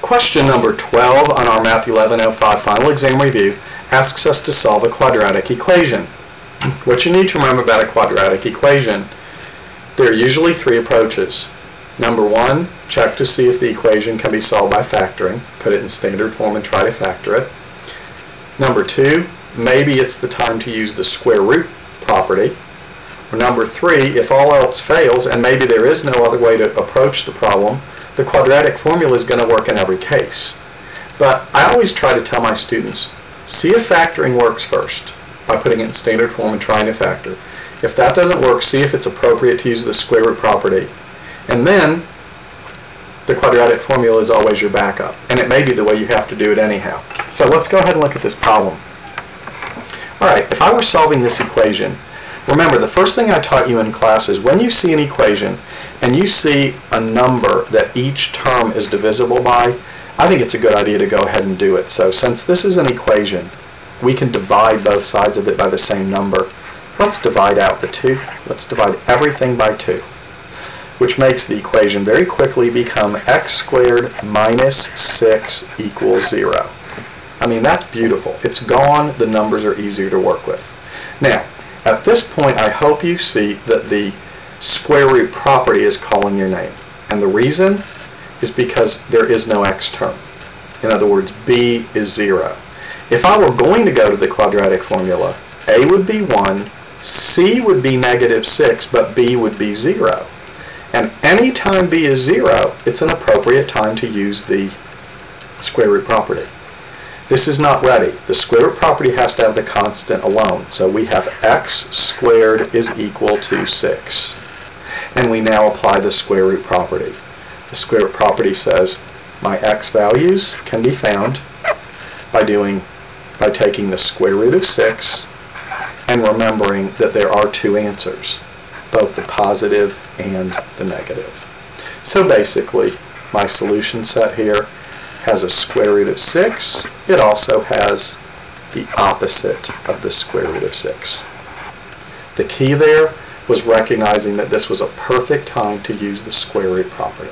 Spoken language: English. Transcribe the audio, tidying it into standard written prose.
Question number 12 on our Math 1105 Final Exam Review asks us to solve a quadratic equation. What you need to remember about a quadratic equation, there are usually three approaches. Number one, check to see if the equation can be solved by factoring. Put it in standard form and try to factor it. Number two, maybe it's the time to use the square root property. Or number three, if all else fails and maybe there is no other way to approach the problem, the quadratic formula is going to work in every case. But I always try to tell my students, see if factoring works first by putting it in standard form and trying to factor. If that doesn't work, see if it's appropriate to use the square root property. And then the quadratic formula is always your backup. And it may be the way you have to do it anyhow. So let's go ahead and look at this problem. Alright, if I were solving this equation, remember the first thing I taught you in class is when you see an equation and you see a number that each term is divisible by, I think it's a good idea to go ahead and do it. So since this is an equation, we can divide both sides of it by the same number. Let's divide out the 2. Let's divide everything by 2, which makes the equation very quickly become x squared minus 6 equals 0. I mean, that's beautiful. It's gone. The numbers are easier to work with. Now, at this point, I hope you see that the square root property is calling your name. And the reason is because there is no x term. In other words, b is 0. If I were going to go to the quadratic formula, a would be 1, c would be negative 6, but b would be 0. And any time b is 0, it's an appropriate time to use the square root property. This is not ready. The square root property has to have the constant alone. So we have x squared is equal to 6. And we now apply the square root property. The square root property says my x values can be found by taking the square root of 6 and remembering that there are two answers, both the positive and the negative. So basically, my solution set here has a square root of 6. It also has the opposite of the square root of 6. The key there was recognizing that this was a perfect time to use the square root property.